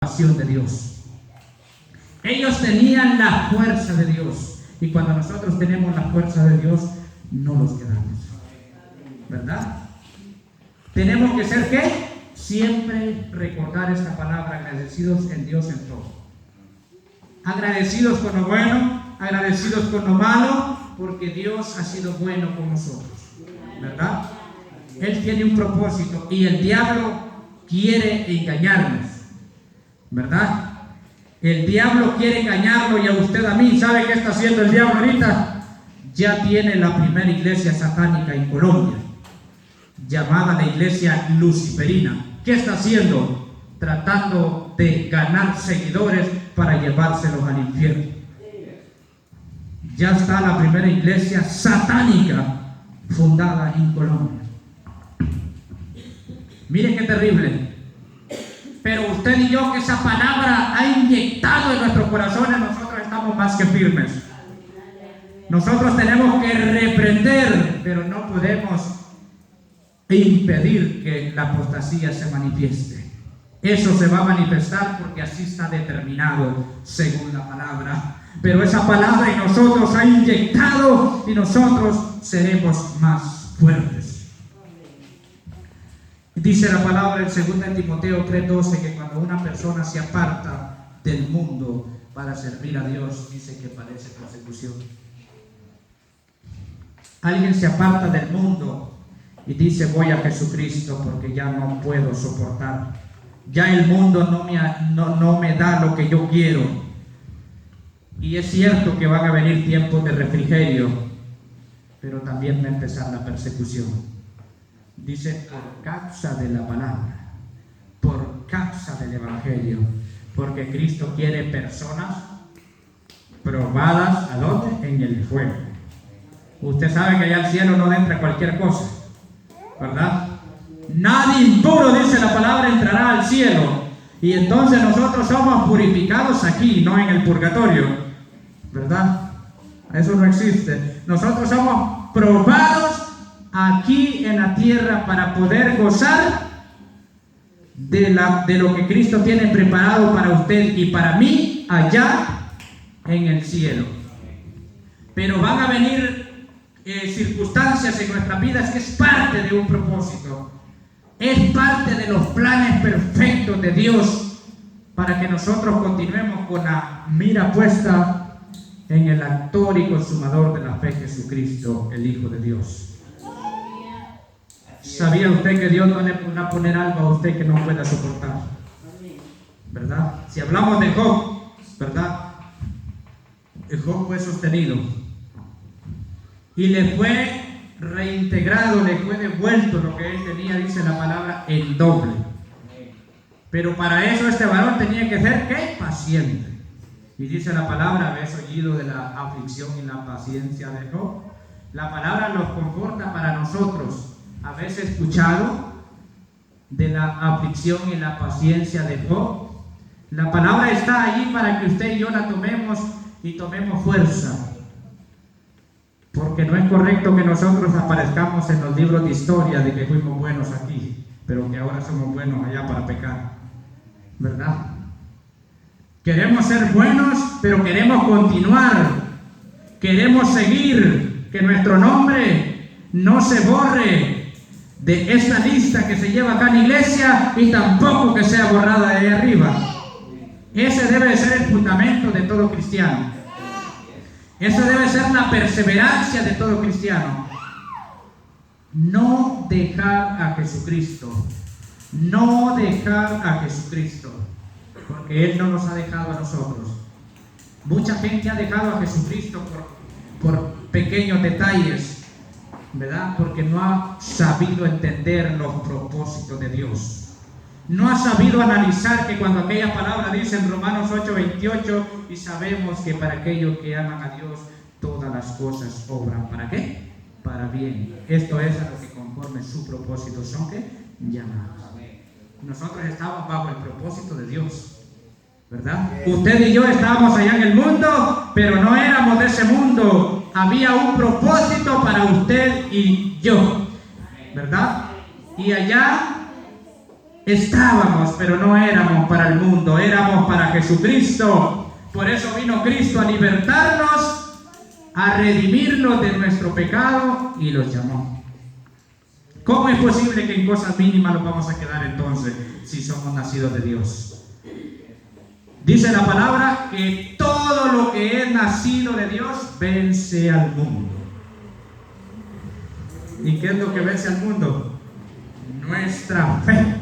de Dios. Ellos tenían la fuerza de Dios, y cuando nosotros tenemos la fuerza de Dios, no los quedamos, ¿verdad? Tenemos que ser ¿qué? Siempre recordar esta palabra: agradecidos en Dios en todo. Agradecidos con lo bueno, agradecidos con lo malo, porque Dios ha sido bueno con nosotros, ¿verdad? Él tiene un propósito y el diablo quiere engañarnos, ¿verdad? El diablo quiere engañarlo, y a usted, a mí. ¿Sabe qué está haciendo el diablo ahorita? Ya tiene la primera iglesia satánica en Colombia, llamada la iglesia luciferina. ¿Qué está haciendo? Tratando de ganar seguidores para llevárselos al infierno. Ya está la primera iglesia satánica fundada en Colombia. Miren qué terrible. Pero usted y yo, que esa palabra ha inyectado en nuestros corazones, nosotros estamos más que firmes. Nosotros tenemos que reprender, pero no podemos impedir que la apostasía se manifieste. Eso se va a manifestar porque así está determinado según la palabra. Pero esa palabra en nosotros ha inyectado, y nosotros seremos más fuertes. Dice la palabra en 2 Timoteo 3:12 que cuando una persona se aparta del mundo para servir a Dios, dice que padece persecución. Alguien se aparta del mundo y dice: voy a Jesucristo porque ya no puedo soportar. Ya el mundo no me da lo que yo quiero. Y es cierto que van a venir tiempos de refrigerio, pero también va a empezar la persecución. Dice: por causa de la palabra, por causa del evangelio, porque Cristo quiere personas probadas. ¿A dónde? En el fuego. Usted sabe que allá al cielo no entra cualquier cosa, ¿verdad? Nadie impuro, dice la palabra, entrará al cielo. Y entonces nosotros somos purificados aquí, no en el purgatorio, ¿verdad? Eso no existe. Nosotros somos probados aquí en la tierra para poder gozar de lo que Cristo tiene preparado para usted y para mí allá en el cielo. Pero van a venir circunstancias en nuestras vidas que es parte de un propósito, es parte de los planes perfectos de Dios para que nosotros continuemos con la mira puesta en el autor y consumador de la fe, Jesucristo, el Hijo de Dios. ¿Sabía usted que Dios no le va a poner algo a usted que no pueda soportar? ¿Verdad? Si hablamos de Job, ¿verdad? Job fue sostenido y le fue reintegrado, le fue devuelto lo que él tenía, dice la palabra, en doble. Pero para eso este varón tenía que ser ¿qué? Paciente. Y dice la palabra: habéis oído de la aflicción y la paciencia de Job. La palabra nos conforta para nosotros. ¿Habéis escuchado de la aflicción y la paciencia de Job? La palabra está allí para que usted y yo la tomemos y tomemos fuerza. Porque no es correcto que nosotros aparezcamos en los libros de historia de que fuimos buenos aquí, pero que ahora somos buenos allá para pecar, ¿verdad? Queremos ser buenos, pero queremos continuar. Queremos seguir, que nuestro nombre no se borre de esta lista que se lleva acá en la iglesia, y tampoco que sea borrada de ahí arriba. Ese debe ser el fundamento de todo cristiano. Esa debe ser la perseverancia de todo cristiano. No dejar a Jesucristo. No dejar a Jesucristo. Porque Él no nos ha dejado a nosotros. Mucha gente ha dejado a Jesucristo por pequeños detalles, ¿verdad? Porque no ha sabido entender los propósitos de Dios. No ha sabido analizar que cuando aquella palabra dice en Romanos 8:28, y sabemos que para aquellos que aman a Dios, todas las cosas obran. ¿Para qué? Para bien. Esto es a lo que conforme su propósito son ¿qué? Llamados. Nosotros estamos bajo el propósito de Dios, ¿verdad? Usted y yo estábamos allá en el mundo, pero no éramos de ese mundo. Había un propósito para usted y yo, ¿verdad? Y allá Estábamos, pero no éramos para el mundo, éramos para Jesucristo. Por eso vino Cristo a libertarnos, a redimirnos de nuestro pecado y los llamó. ¿Cómo es posible que en cosas mínimas nos vamos a quedar entonces si somos nacidos de Dios? Dice la palabra que todo lo que es nacido de Dios vence al mundo. ¿Y qué es lo que vence al mundo? Nuestra fe.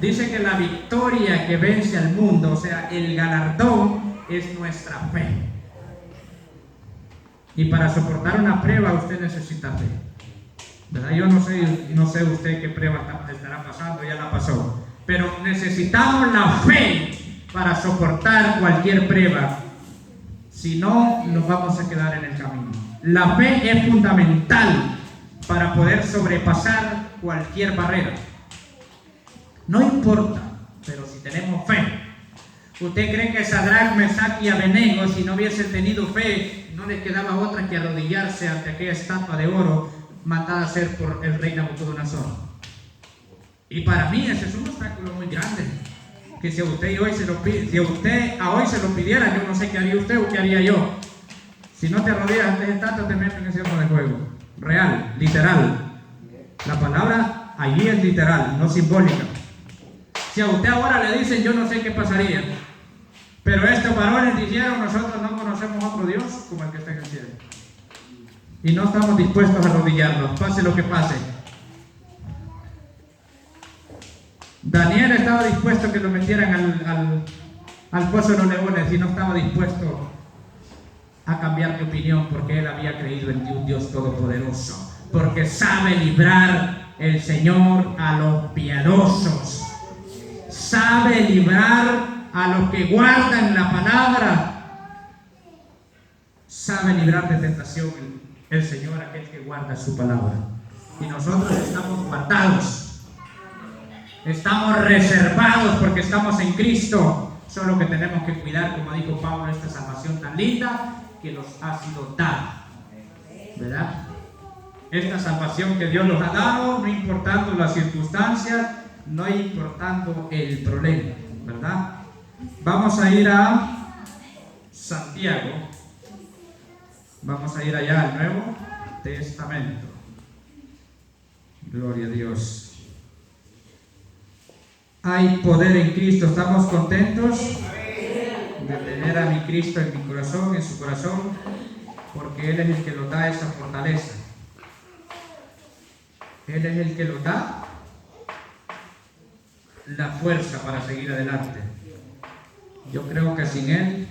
Dice que la victoria que vence al mundo, o sea, el galardón, es nuestra fe. Y para soportar una prueba usted necesita fe, ¿verdad? Yo no sé usted qué prueba estará pasando, ya la pasó. Pero necesitamos la fe para soportar cualquier prueba. Si no, nos vamos a quedar en el camino. La fe es fundamental para poder sobrepasar cualquier barrera. No importa, pero si tenemos fe. ¿Usted cree que Sadrach, Mesach y Abednego, si no hubiesen tenido fe, no les quedaba otra que arrodillarse ante aquella estatua de oro mandada a hacer por el rey Nabucodonosor? Y para mí ese es un obstáculo muy grande. Que si a usted hoy se lo pidiera, yo no sé qué haría usted o qué haría yo. Si no te arrodillas ante esa estatua, te meten en ese horno de fuego. Real, literal. La palabra allí es literal, no simbólica. Si a usted ahora le dicen, yo no sé qué pasaría, pero estos varones dijeron, nosotros no conocemos otro Dios como el que está en el cielo. Y no estamos dispuestos a arrodillarnos, pase lo que pase. Daniel estaba dispuesto a que lo metieran al pozo de los leones y no estaba dispuesto a cambiar de opinión porque él había creído en un Dios todopoderoso. Porque sabe librar el Señor a los piadosos. Sabe librar a los que guardan la palabra. Sabe librar de tentación el Señor, aquel que guarda su palabra. Y nosotros estamos guardados. Estamos reservados porque estamos en Cristo. Solo que tenemos que cuidar, como dijo Pablo, esta salvación tan linda que nos ha sido dada. ¿Verdad? Esta salvación que Dios nos ha dado, no importando las circunstancias, no importando el problema, ¿verdad? Vamos a ir a Santiago. Vamos a ir allá al Nuevo Testamento. Gloria a Dios. Hay poder en Cristo. ¿Estamos contentos de tener a mi Cristo en mi corazón, en su corazón? Porque Él es el que nos da esa fortaleza. Él es el que nos da la fuerza para seguir adelante. Yo creo que sin Él,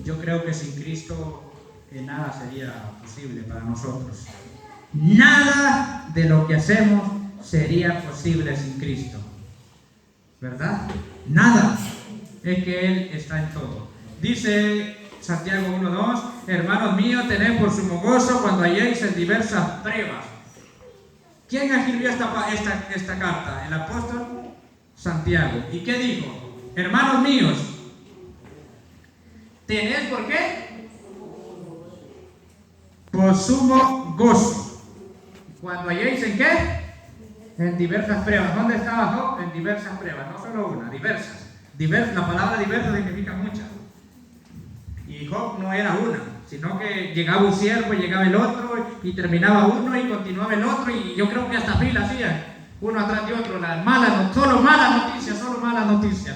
yo creo que sin Cristo nada sería posible para nosotros. Nada de lo que hacemos sería posible sin Cristo, ¿verdad? Nada. Es que Él está en todo. Dice Santiago 1:2, hermanos míos, tened por sumo gozo cuando halléis en diversas pruebas. ¿Quién escribió esta carta? El apóstol Santiago. ¿Y qué dijo? Hermanos míos, tened ¿por qué? Por sumo gozo. Cuando halléis ¿en qué? En diversas pruebas. ¿Dónde estaba Job? En diversas pruebas, no solo una, diversas. La palabra diversa significa muchas. Y Job no era una, sino que llegaba un siervo y llegaba el otro, y terminaba uno y continuaba el otro, y yo creo que hasta fila hacían, uno atrás de otro, solo malas noticias.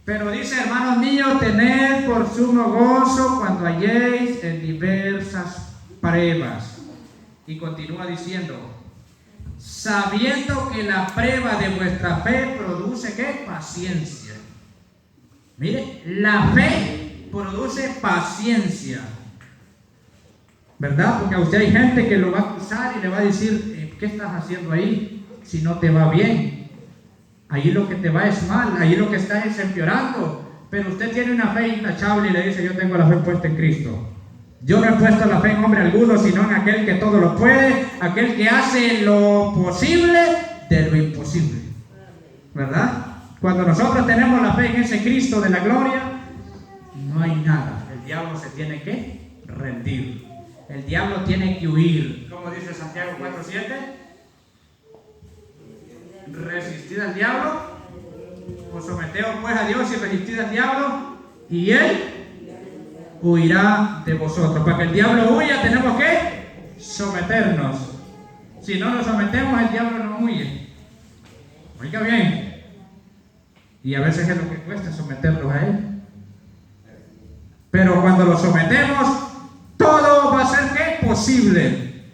Pero dice, hermanos míos, tened por sumo gozo cuando halléis en diversas pruebas. Y continúa diciendo, sabiendo que la prueba de vuestra fe produce ¿qué? Paciencia. Mire, la fe produce paciencia, ¿verdad? Porque a usted hay gente que lo va a acusar y le va a decir, ¿qué estás haciendo ahí si no te va bien? Ahí lo que te va es mal, ahí lo que está es empeorando. Pero usted tiene una fe intachable y le dice, yo tengo la fe puesta en Cristo. Yo no he puesto la fe en hombre alguno, sino en aquel que todo lo puede, aquel que hace lo posible de lo imposible, ¿verdad? Cuando nosotros tenemos la fe en ese Cristo de la gloria, no hay nada. El diablo se tiene que rendir. El diablo tiene que huir. ¿Cómo dice Santiago 4:7? resistid al diablo, os someteos pues a Dios y resistid al diablo, y él huirá de vosotros. Para que el diablo huya tenemos que someternos. Si no nos sometemos, el diablo no huye. Oiga bien. Y a veces es lo que cuesta someterlos a él. Pero cuando lo sometemos, todo va a ser ¿qué? Posible.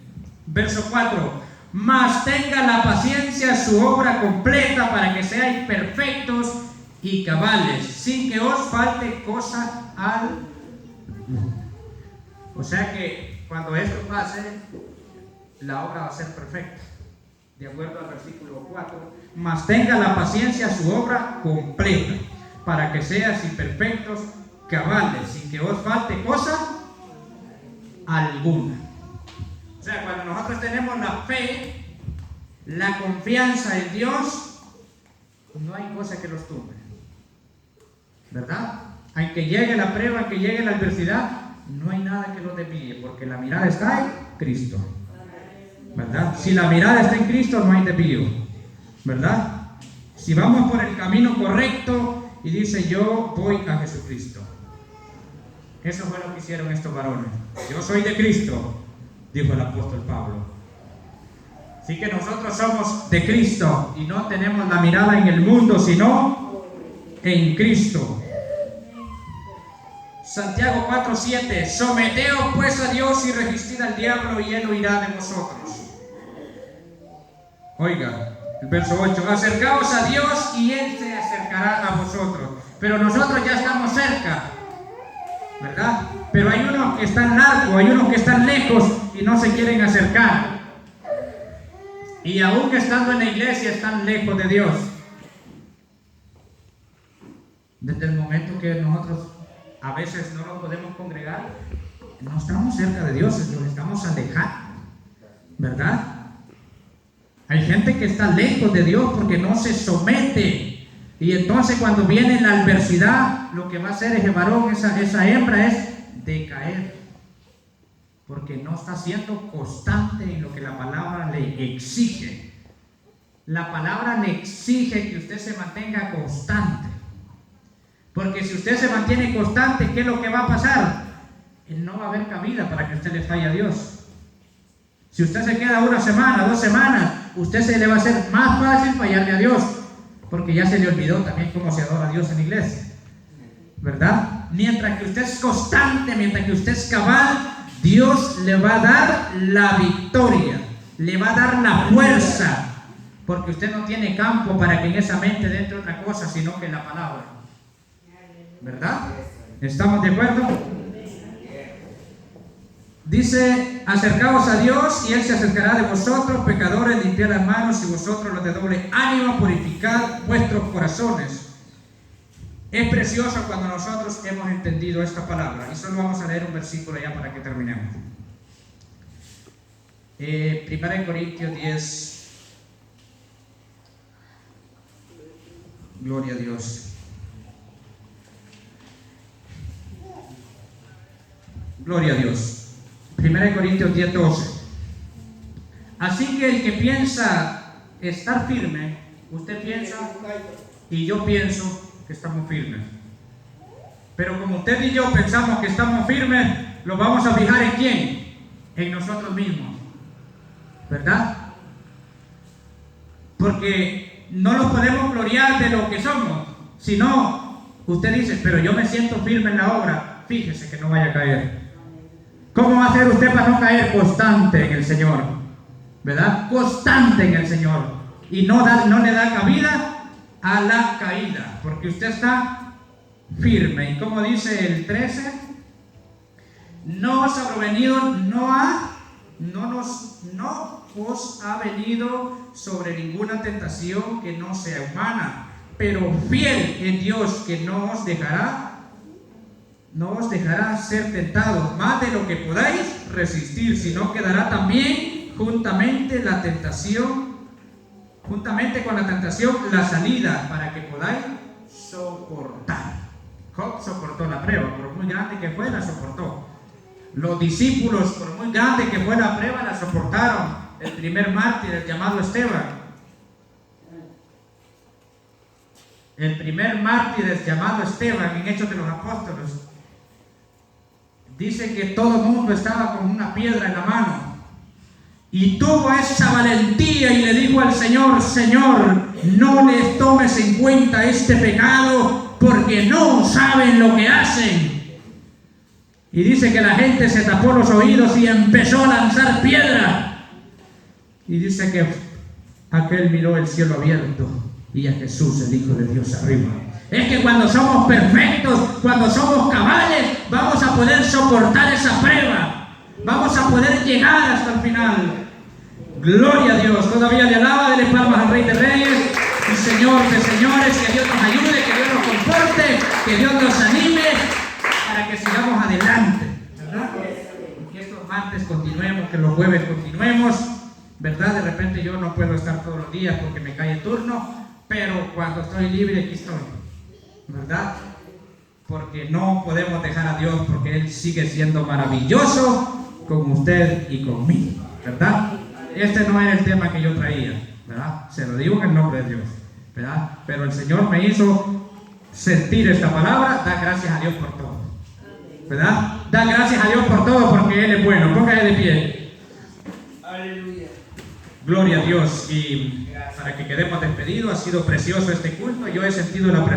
Verso 4. Mas tenga la paciencia su obra completa para que seáis perfectos y cabales, sin que os falte cosa alguna. O sea que cuando esto pase, la obra va a ser perfecta. De acuerdo al versículo 4. Mas tenga la paciencia su obra completa para que seáis perfectos, cabales, sin que os falte cosa alguna. O sea, cuando nosotros tenemos la fe, la confianza en Dios, no hay cosa que los tumbe, ¿verdad? Aunque llegue la prueba, aunque llegue la adversidad, no hay nada que los desvíe, porque la mirada está en Cristo, ¿verdad? Si la mirada está en Cristo, no hay desvío, ¿verdad? Si vamos por el camino correcto y dice yo voy a Jesucristo. Eso fue lo que hicieron estos varones. Yo soy de Cristo, dijo el apóstol Pablo. Así que nosotros somos de Cristo y no tenemos la mirada en el mundo, sino en Cristo. Santiago 4:7. Someteos pues a Dios y resistid al diablo y él huirá de vosotros. Oiga, el verso 8. Acercaos a Dios y él se acercará a vosotros. Pero nosotros ya estamos cerca, ¿verdad? Pero hay unos que están largos, hay unos que están lejos y no se quieren acercar. Y aún estando en la iglesia están lejos de Dios. Desde el momento que nosotros a veces no nos podemos congregar, no estamos cerca de Dios, nos estamos alejando, ¿verdad? Hay gente que está lejos de Dios porque no se somete. Y entonces cuando viene la adversidad, lo que va a hacer ese varón, esa hembra, es decaer, porque no está siendo constante en lo que la palabra le exige. La palabra le exige que usted se mantenga constante, porque si usted se mantiene constante, ¿qué es lo que va a pasar? No va a haber cabida para que usted le falle a Dios. Si usted se queda una semana, 2 semanas, usted se le va a hacer más fácil fallarle a Dios, porque ya se le olvidó también cómo se adora a Dios en la iglesia, ¿verdad? Mientras que usted es constante, mientras que usted es cabal, Dios le va a dar la victoria, le va a dar la fuerza, porque usted no tiene campo para que en esa mente entre otra cosa, sino que la palabra, ¿verdad? ¿Estamos de acuerdo? Dice, acercaos a Dios y Él se acercará de vosotros, pecadores, limpiad las manos, y vosotros los de doble ánimo, purificad vuestros corazones. Es precioso cuando nosotros hemos entendido esta palabra, y solo vamos a leer un versículo ya para que terminemos. 1 Corintios 10. Gloria a Dios. Gloria a Dios. 1 Corintios 10:12. Así que el que piensa estar firme, usted piensa y yo pienso que estamos firmes. Pero como usted y yo pensamos que estamos firmes, lo vamos a fijar en quién, en nosotros mismos, ¿verdad? Porque no nos podemos gloriar de lo que somos, sino usted dice, pero yo me siento firme en la obra. Fíjese que no vaya a caer. ¿Cómo va a hacer usted para no caer? Constante en el Señor, ¿verdad? Constante en el Señor. Y no le da cabida a la caída, porque usted está firme. Y como dice el 13, no os ha venido, no os ha venido sobre ninguna tentación que no sea humana, pero fiel es Dios, que no os dejará ser tentados más de lo que podáis resistir, sino que dará también juntamente con la tentación la salida, para que podáis soportar. Job soportó la prueba, por muy grande que fue, la soportó. Los discípulos, por muy grande que fue la prueba, la soportaron. El primer mártir, el llamado Esteban, el primer mártir llamado Esteban en Hechos de los Apóstoles, dice que todo el mundo estaba con una piedra en la mano. Y tuvo esa valentía y le dijo al Señor: Señor, no les tomes en cuenta este pecado, porque no saben lo que hacen. Y dice que la gente se tapó los oídos y empezó a lanzar piedra. Y dice que aquel miró el cielo abierto y a Jesús, el Hijo de Dios, arriba. Es que cuando somos perfectos, cuando somos cabales, vamos a poder soportar esa prueba. Vamos a poder llegar hasta el final. Gloria a Dios. Todavía le alaba, dele palmas al Rey de Reyes y Señor de señores. Que Dios nos ayude, que Dios nos conforte, que Dios nos anime para que sigamos adelante, ¿verdad? Que estos martes continuemos, que los jueves continuemos, ¿verdad? De repente yo no puedo estar todos los días porque me cae el turno, pero cuando estoy libre aquí estoy, ¿verdad? Porque no podemos dejar a Dios, porque Él sigue siendo maravilloso con usted y conmigo, ¿verdad? Este no era el tema que yo traía, ¿verdad? Se lo digo en el nombre de Dios, ¿verdad? Pero el Señor me hizo sentir esta palabra. Da gracias a Dios por todo, ¿verdad? Da gracias a Dios por todo, porque Él es bueno. Póngase de pie. Aleluya. Gloria a Dios. Y para que quedemos despedidos, ha sido precioso este culto. Yo he sentido la presencia